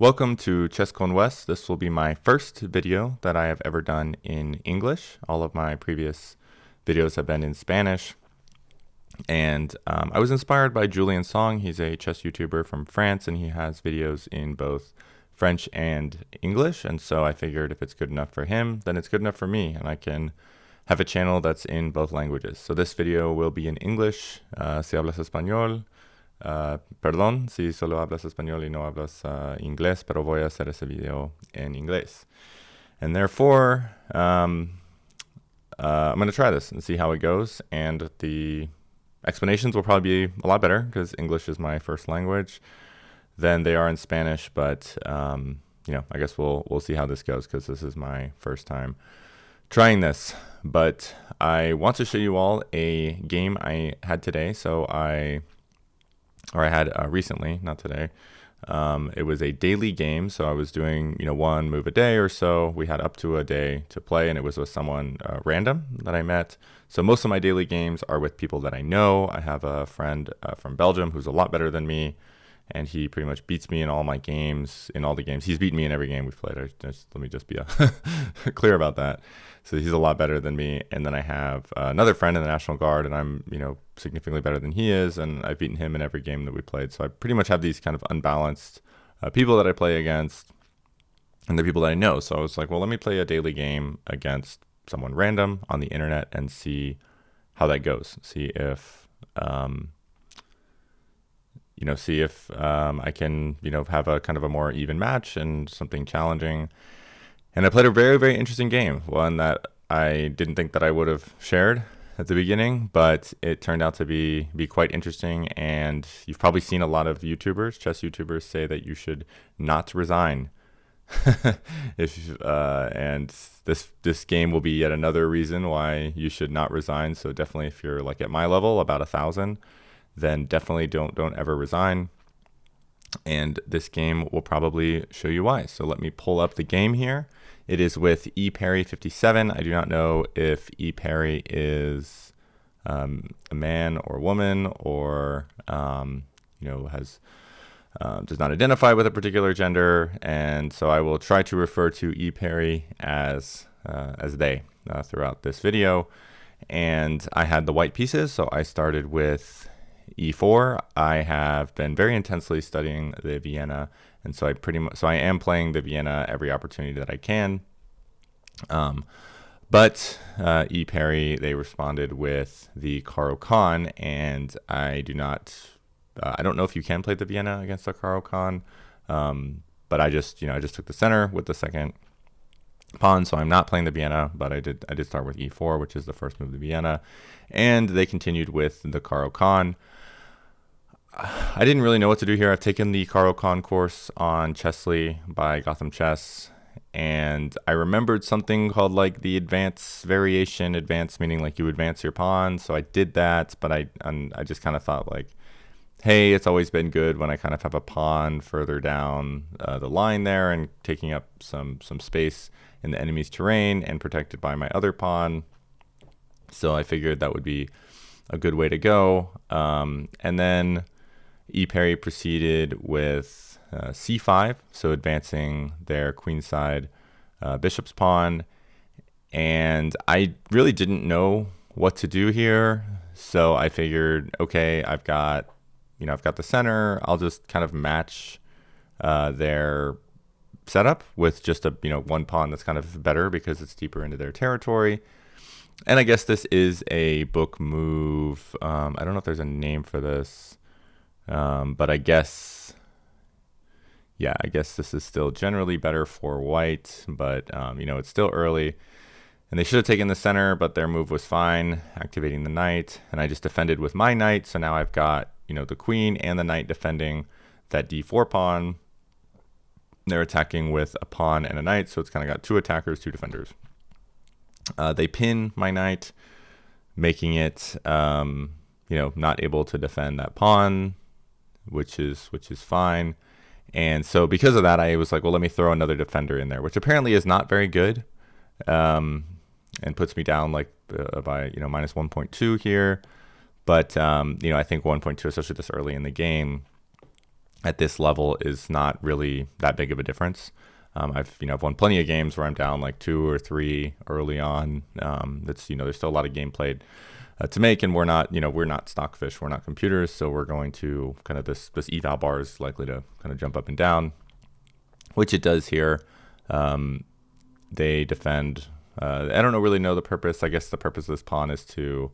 Welcome to Chess Con West. This will be my first video that I have ever done in English. All of my previous videos have been in Spanish. And I was inspired by Julian Song. He's a chess YouTuber from France, and he has videos in both French and English. And so I figured if it's good enough for him, then it's good enough for me, and I can have a channel that's in both languages. So this video will be in English. Si hablas español, perdón si solo hablas español y no hablas inglés, pero voy a hacer ese video en inglés. And therefore, I'm going to try this and see how it goes. And the explanations will probably be a lot better because English is my first language than they are in Spanish. But I guess we'll see how this goes because this is my first time trying this. But I want to show you all a game I had today. I had recently, not today. It was a daily game, so I was doing one move a day or so. We had up to a day to play, and it was with someone random that I met. So most of my daily games are with people that I know. I have a friend from Belgium who's a lot better than me, and he pretty much beats me in all my games. In all the games, he's beaten me in every game we've played. Let me just be clear about that. So he's a lot better than me. And then I have another friend in the National Guard, and I'm significantly better than he is, and I've beaten him in every game that we played. So I pretty much have these kind of unbalanced people that I play against, and the people that I know. So I was like, well, let me play a daily game against someone random on the internet and see how that goes. See if I can have a kind of a more even match and something challenging. And I played a very, very interesting game, one that I didn't think that I would have shared at the beginning, but it turned out to be quite interesting. And you've probably seen a lot of YouTubers, chess YouTubers, say that you should not resign. And this game will be yet another reason why you should not resign. So definitely, if you're like at my level, about 1,000, then definitely don't ever resign. And this game will probably show you why. So let me pull up the game here. It is with ePerry57. I do not know if ePerry is a man or woman, or does not identify with a particular gender. And so I will try to refer to ePerry as they throughout this video. And I had the white pieces, so I started with E4. I have been very intensely studying the Vienna, and so I am playing the Vienna every opportunity that I can. But ePerry, they responded with the Caro-Kann, and I don't know if you can play the Vienna against the Caro-Kann, but I just took the center with the second pawn, so I'm not playing the Vienna, but I did start with E4, which is the first move of the Vienna, and they continued with the Caro-Kann. I didn't really know what to do here. I've taken the Caro-Kann course on Chessly by Gotham Chess, and I remembered something called like the advance variation. Advance meaning like you advance your pawn, so I did that, but I just kind of thought like, hey, it's always been good when I kind of have a pawn further down the line there and taking up some space in the enemy's terrain and protected by my other pawn. So I figured that would be a good way to go. And then ePerry proceeded with c5, so advancing their queenside bishop's pawn. And I really didn't know what to do here. So I figured, okay, I've got the center. I'll just kind of match their setup with just a one pawn that's kind of better because it's deeper into their territory. And I guess this is a book move. I don't know if there's a name for this, but I guess this is still generally better for white, but it's still early. And they should have taken the center, but their move was fine, activating the knight. And I just defended with my knight, so now I've got the queen and the knight defending that d4 pawn. They're attacking with a pawn and a knight, so it's kind of got two attackers, two defenders. They pin my knight, making it not able to defend that pawn, which is fine. And so because of that, I was like, well, let me throw another defender in there, which apparently is not very good, and puts me down like by minus 1.2 here. But I think 1.2, especially this early in the game, at this level is not really that big of a difference. I've won plenty of games where I'm down like 2 or 3 early on. That's there's still a lot of game played to make, and we're not stockfish, we're not computers, so we're going to kind of this eval bar is likely to kind of jump up and down, which it does here. They defend. I don't really know the purpose. I guess the purpose of this pawn is to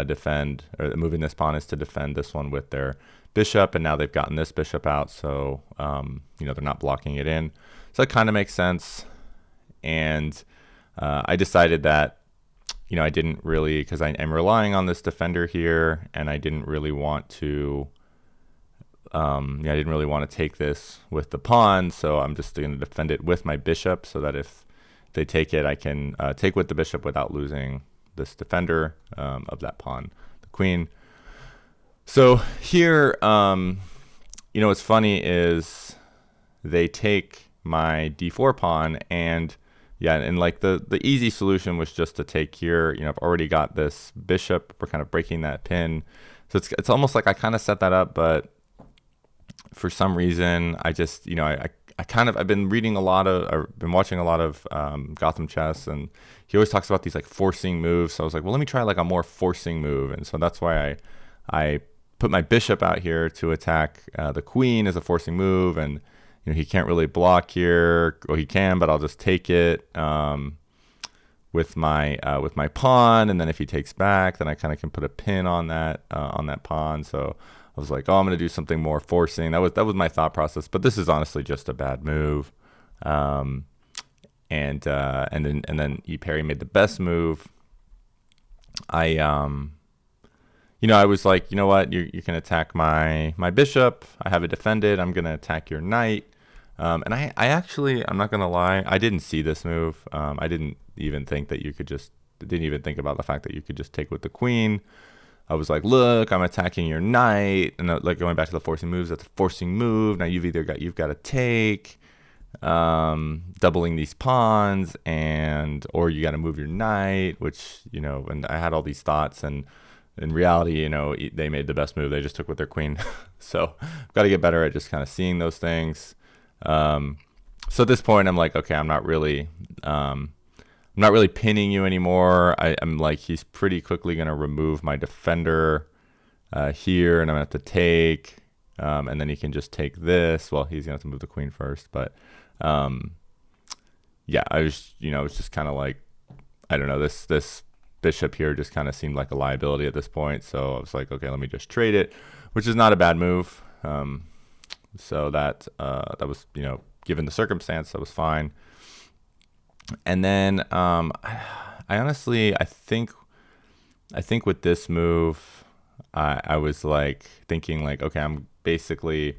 defend, or moving this pawn is to defend this one with their bishop, and now they've gotten this bishop out, so they're not blocking it in. So it kind of makes sense. And I decided that I didn't really, because I am relying on this defender here, and I didn't really want to. I didn't really want to take this with the pawn, so I'm just going to defend it with my bishop, so that if they take it, I can take with the bishop without losing this defender of that pawn, the queen. So here, what's funny is they take my d4 pawn, and like the easy solution was just to take here. I've already got this bishop. We're kind of breaking that pin, so it's almost like I kind of set that up, but for some reason I just I've been been watching a lot of Gotham Chess, and he always talks about these like forcing moves. So I was like, well, let me try like a more forcing move, and so that's why I put my bishop out here to attack the queen as a forcing move, and he can't really block here. Well, he can, but I'll just take it with my pawn, and then if he takes back, then I kind of can put a pin on that pawn. So I was like, oh, I'm going to do something more forcing. That was my thought process, but this is honestly just a bad move. And then E. Perry made the best move. I was like, you know what, you can attack my bishop. I have it defended. I'm going to attack your knight. And I actually, I'm not going to lie, I didn't see this move. I didn't even think that didn't even think about the fact that you could just take with the queen. I was like, look, I'm attacking your knight, and like going back to the forcing moves, that's a forcing move. Now you've got to take, doubling these pawns, or you got to move your knight, which, and I had all these thoughts, and in reality, they made the best move. They just took with their queen. So I've got to get better at just kind of seeing those things. So at this point, I'm like, okay, I'm not really pinning you anymore. I'm like, he's pretty quickly going to remove my defender here, and I'm going to have to take, and then he can just take this. Well, he's going to have to move the queen first, but I was, it's just kind of like, I don't know, this bishop here just kind of seemed like a liability at this point. So I was like, okay, let me just trade it, which is not a bad move. So that was, given the circumstance, that was fine. And then I think with this move, I was like thinking like, okay, I'm basically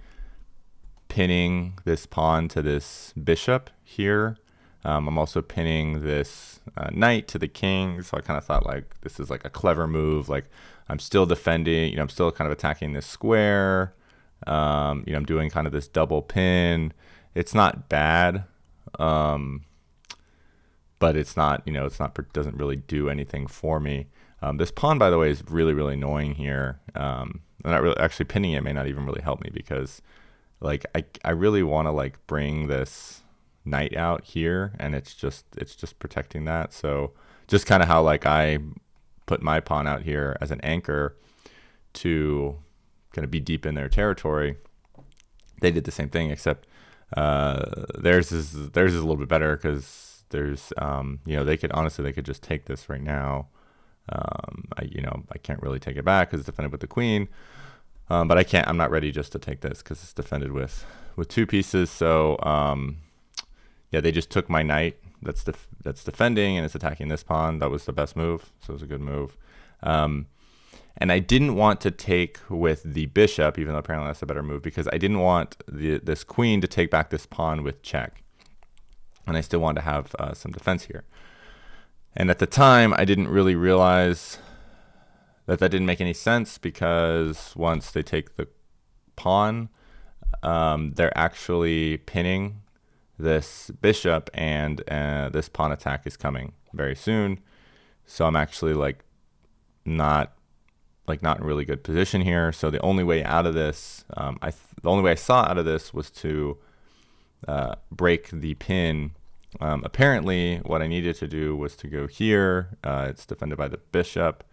pinning this pawn to this bishop here. I'm also pinning this knight to the king. So I kind of thought like this is like a clever move. Like I'm still defending, I'm still kind of attacking this square. I'm doing kind of this double pin. It's not bad. But it's not, doesn't really do anything for me. This pawn, by the way, is really, really annoying here. I'm not really, actually pinning it may not even really help me, because like I really want to like bring this knight out here, and it's just protecting that. So just kind of how like I put my pawn out here as an anchor to kind of be deep in their territory. They did the same thing, except theirs is a little bit better, because there's they could just take this right now. I can't really take it back because it's defended with the queen, but I'm not ready just to take this because it's defended with two pieces. So they just took my knight that's defending, and it's attacking this pawn. That was the best move, so it was a good move. And I didn't want to take with the bishop, even though apparently that's a better move, because I didn't want this queen to take back this pawn with check. And I still wanted to have some defense here. And at the time, I didn't really realize that didn't make any sense, because once they take the pawn, they're actually pinning this bishop, and this pawn attack is coming very soon. So I'm actually like not like not in really good position here. So the only way out of this, the only way I saw out of this was to break the pin. Apparently, what I needed to do was to go here. It's defended by the bishop,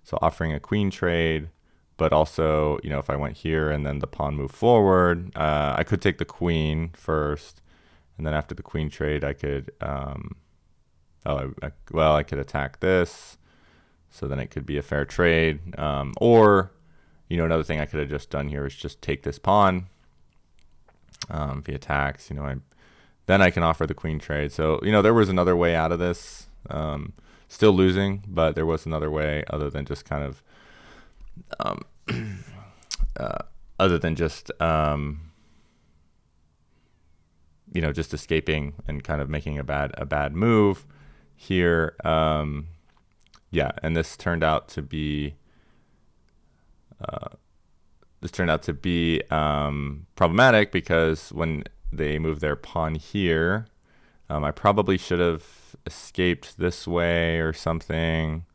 so offering a queen trade. But also, if I went here and then the pawn moved forward, I could take the queen first, and then after the queen trade, I could, I could attack this. So then it could be a fair trade. Or, another thing I could have just done here is just take this pawn. If he attacks, then I can offer the queen trade. So, there was another way out of this. Still losing, but there was another way other than just kind of, just escaping and kind of making a bad move here. And this turned out to be problematic because when they moved their pawn here, I probably should have escaped this way or something.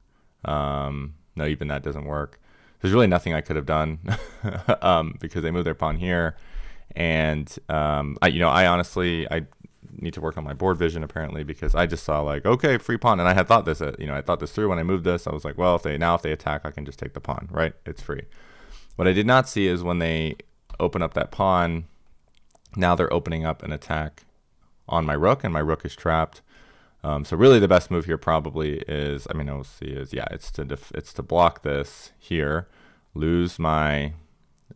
No, even that doesn't work. There's really nothing I could have done because they moved their pawn here, and I honestly need to work on my board vision apparently, because I just saw like, okay, free pawn, and I had thought this, I thought this through when I moved this. I was like, well, if they attack, I can just take the pawn, right? It's free. What I did not see is when they open up that pawn, now they're opening up an attack on my rook, and my rook is trapped. So really, the best move here probably is, it's to block this here, lose my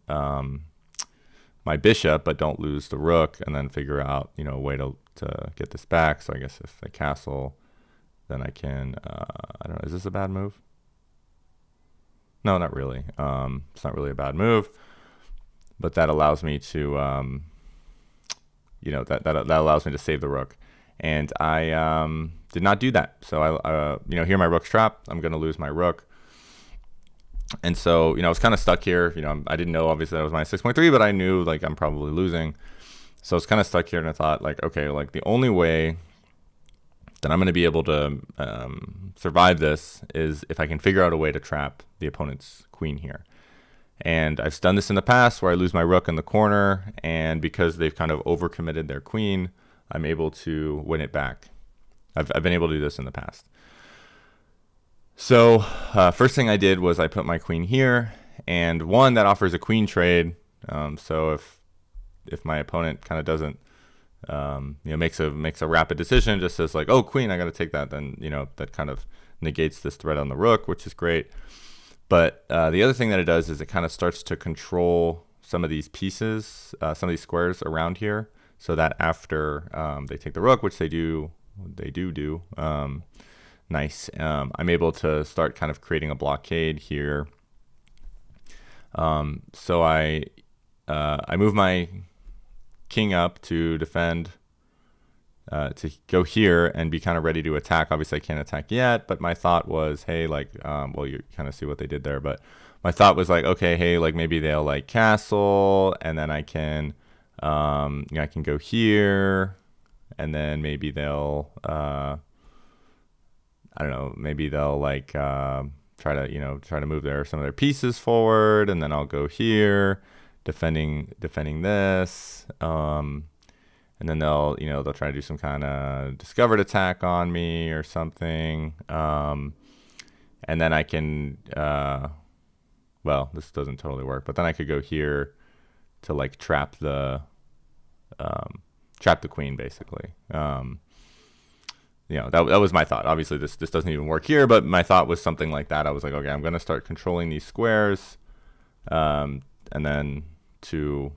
my bishop, but don't lose the rook, and then figure out a way to get this back. So I guess if they castle, then I can I don't know. Is this a bad move? No, not really. It's not really a bad move, but that allows me to that allows me to save the rook. And I did not do that. So here my rook's trapped. I'm going to lose my rook. And so, I was kind of stuck here. I didn't know, obviously, that was my 6.3, but I knew, like, I'm probably losing. So I was kind of stuck here, and I thought, like, okay, like, the only way that I'm going to be able to survive this is if I can figure out a way to trap the opponent's queen here. And I've done this in the past where I lose my rook in the corner, and because they've kind of overcommitted their queen, I'm able to win it back. I've been able to do this in the past. So first thing I did was I put my queen here, and one that offers a queen trade. So if my opponent kind of doesn't, makes a rapid decision, just says like, oh, queen, I got to take that, then that kind of negates this threat on the rook, which is great. But the other thing that it does is it kind of starts to control some of these pieces, some of these squares around here, so that after they take the rook, which they do. Nice. I'm able to start kind of creating a blockade here. So I move my king up to defend, to go here and be kind of ready to attack. Obviously, I can't attack yet, but my thought was, hey, like, you kind of see what they did there. But my thought was like, okay, hey, like maybe they'll like castle, and then I can, I can go here, and then maybe they'll, I don't know, maybe they'll like try to move some of their pieces forward, and then I'll go here, defending this, and then they'll try to do some kind of discovered attack on me or something, and then I can this doesn't totally work, but then I could go here to like trap the queen basically. That was my thought. Obviously, this doesn't even work here, but my thought was something like that. I was like, okay, I'm going to start controlling these squares, and then to,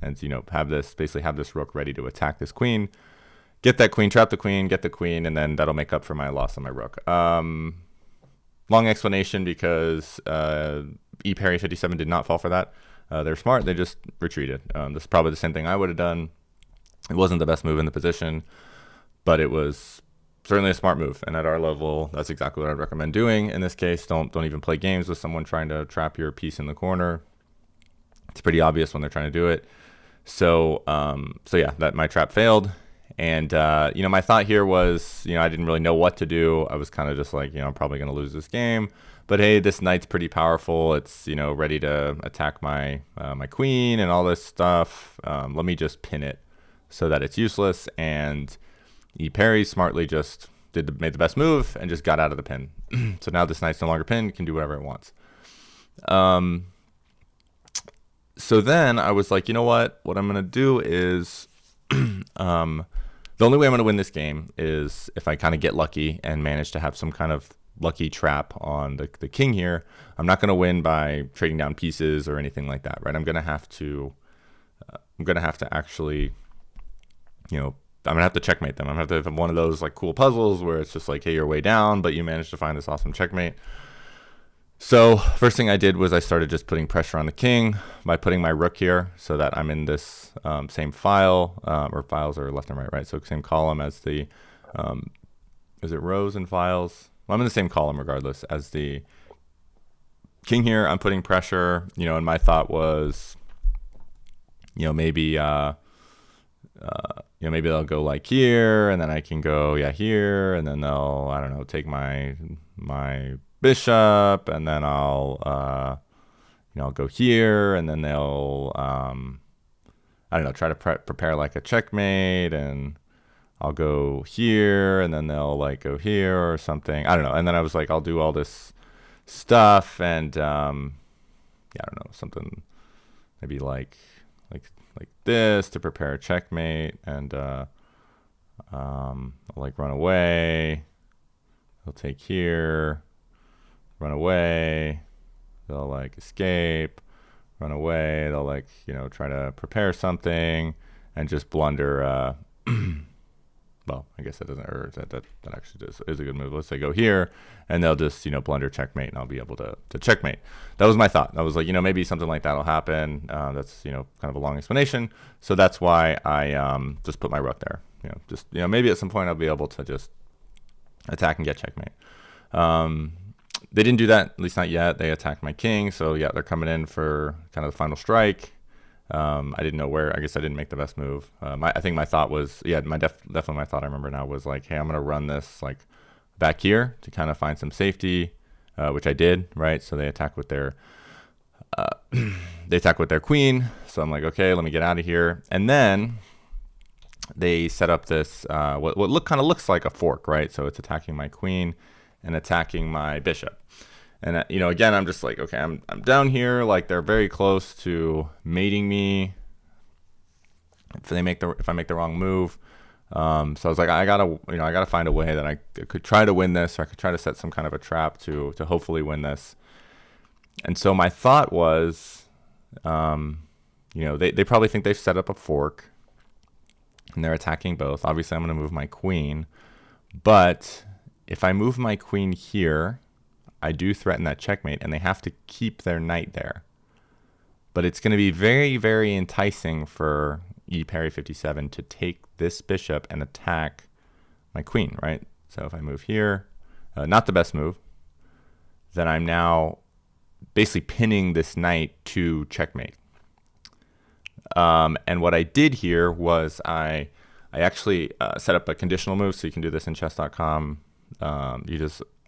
have this rook ready to attack this queen, get that queen, trap the queen, get the queen, and then that'll make up for my loss on my rook. Long explanation because E-Parry 57 did not fall for that. They're smart. They just retreated. This is probably the same thing I would have done. It wasn't the best move in the position, but it was certainly a smart move. And at our level, that's exactly what I'd recommend doing. In this case, don't even play games with someone trying to trap your piece in the corner. It's pretty obvious when they're trying to do it. So yeah, that my trap failed, And, my thought here was, I didn't really know what to do. I was kind of just like, I'm probably going to lose this game. But hey, this knight's pretty powerful. It's, ready to attack my my queen and all this stuff. Let me just pin it so that it's useless. And Perry smartly just made the best move and just got out of the pin. So now this knight's no longer pinned, can do whatever it wants. So then I was like, you know what? What I'm going to do is the only way I'm going to win this game is if I kind of get lucky and manage to have some kind of lucky trap on the king here. I'm not going to win by trading down pieces or anything like that, right? I'm going to have to actually, I'm going to have to checkmate them. I'm going to have to have one of those like cool puzzles where it's just like, hey, you're way down, but you managed to find this awesome checkmate. So first thing I did was I started just putting pressure on the king by putting my rook here so that I'm in this same file, or files are left and right, so same column as the, is it rows and files? Well, I'm in the same column regardless as the king here. I'm putting pressure, and my thought was, maybe, maybe they'll go like here, and then I can go, here, and then they'll, I don't know, take my bishop, and then I'll go here, and then they'll I don't know, try to prepare like a checkmate, and I'll go here, and then they'll like go here or something, I don't know. And then I was like, I'll do all this stuff, and I don't know, something maybe like this to prepare a checkmate, and I'll like run away, they'll take here, run away, they'll like escape, run away, they'll like, try to prepare something and just blunder. Well, I guess that doesn't, or that actually is a good move. Let's say go here, and they'll just, blunder checkmate, and I'll be able to checkmate. That was my thought. I was like, maybe something like that will happen. That's, kind of a long explanation. So that's why I just put my rook there. Just, maybe at some point I'll be able to just attack and get checkmate. They didn't do that, at least not yet. They attacked my king, so yeah, they're coming in for kind of the final strike. I didn't know where. I guess I didn't make the best move. I think my thought was, definitely my thought I remember now was like, hey, I'm gonna run this like back here to kind of find some safety, which I did, right? So they attack with their queen. So I'm like, okay, let me get out of here. And then they set up this what looks like a fork, right? So it's attacking my queen and attacking my bishop. And again, I'm just like, okay, I'm down here, like they're very close to mating me if I make the wrong move. So I was like, I gotta find a way that I could try to win this, or I could try to set some kind of a trap to hopefully win this. And so my thought was, they probably think they've set up a fork, and they're attacking both. Obviously, I'm gonna move my queen, but if I move my queen here, I do threaten that checkmate, and they have to keep their knight there. But it's going to be very, very enticing for Perry 57 to take this bishop and attack my queen, right? So if I move here, not the best move, then I'm now basically pinning this knight to checkmate. And what I did here was I actually set up a conditional move, so you can do this in chess.com. I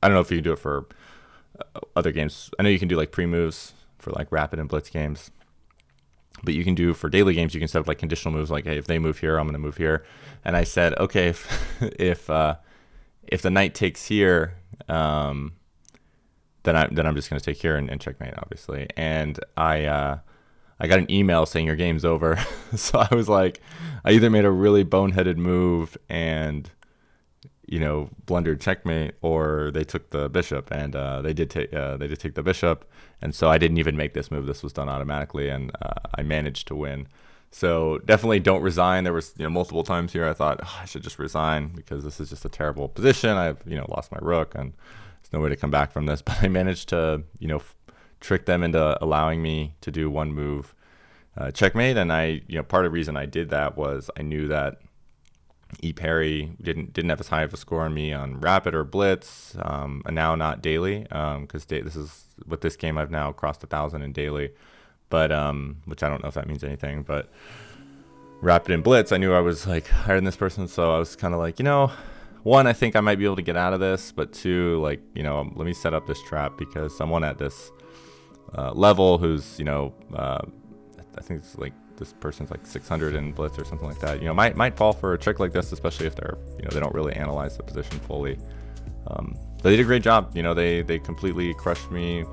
don't know if you can do it for other games. I know you can do like pre-moves for like rapid and blitz games, but you can do for daily games, you can set up like conditional moves, like, hey, if they move here, I'm going to move here. And I said, okay, if the knight takes here, then I'm just going to take here and checkmate, obviously. And I got an email saying your game's over. So I was like, I either made a really boneheaded move and blundered checkmate, or they took the bishop, and they did take the bishop, and so I didn't even make this move. This was done automatically, and I managed to win. So definitely don't resign. There was multiple times here I thought, I should just resign because this is just a terrible position. I've lost my rook, and there's no way to come back from this. But I managed to trick them into allowing me to do one move checkmate, and I part of the reason I did that was I knew that Perry didn't have as high of a score on me on rapid or blitz, and now not daily, because this is with this game I've now crossed 1,000 in daily, but which I don't know if that means anything, but rapid and blitz, I knew I was like higher than this person, so I was kind of like, you know, one, I think I might be able to get out of this, but two, like, you know, let me set up this trap because someone at this level who's, you know, I think it's like this person's like 600 in blitz or something like that, you know, might fall for a trick like this, especially if they're, you know, they don't really analyze the position fully. They did a great job. You know, they completely crushed me.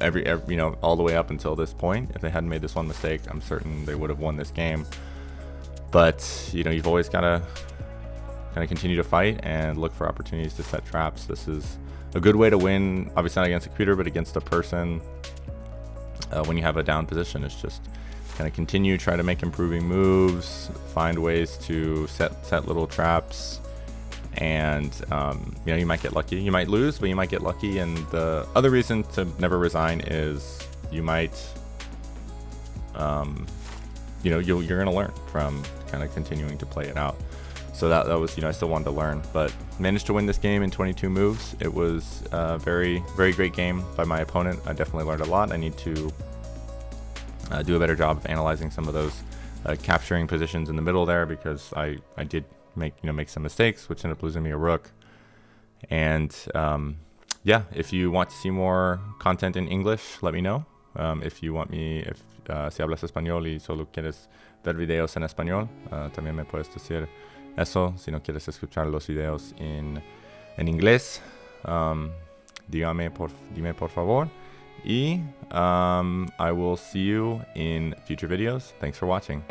Every you know, all the way up until this point. If they hadn't made this one mistake, I'm certain they would have won this game. But you know, you've always got to kind of continue to fight and look for opportunities to set traps. This is a good way to win. Obviously not against a computer, but against a person. When you have a down position, it's just kind of continue, try to make improving moves, find ways to set little traps. And you know, you might get lucky, you might lose, but you might get lucky. And the other reason to never resign is you might you know, you're gonna learn from kind of continuing to play it out. So that was, you know, I still wanted to learn, but managed to win this game in 22 moves. It was a very great game by my opponent. I definitely learned a lot. I need to do a better job of analyzing some of those capturing positions in the middle there, because I did make some mistakes, which ended up losing me a rook. And yeah, if you want to see more content in English, let me know. If you want me, si hablas español y solo quieres ver videos en español, también me puedes decir eso. Si no quieres escuchar los videos en inglés, dime por favor. Y I will see you in future videos. Thanks for watching.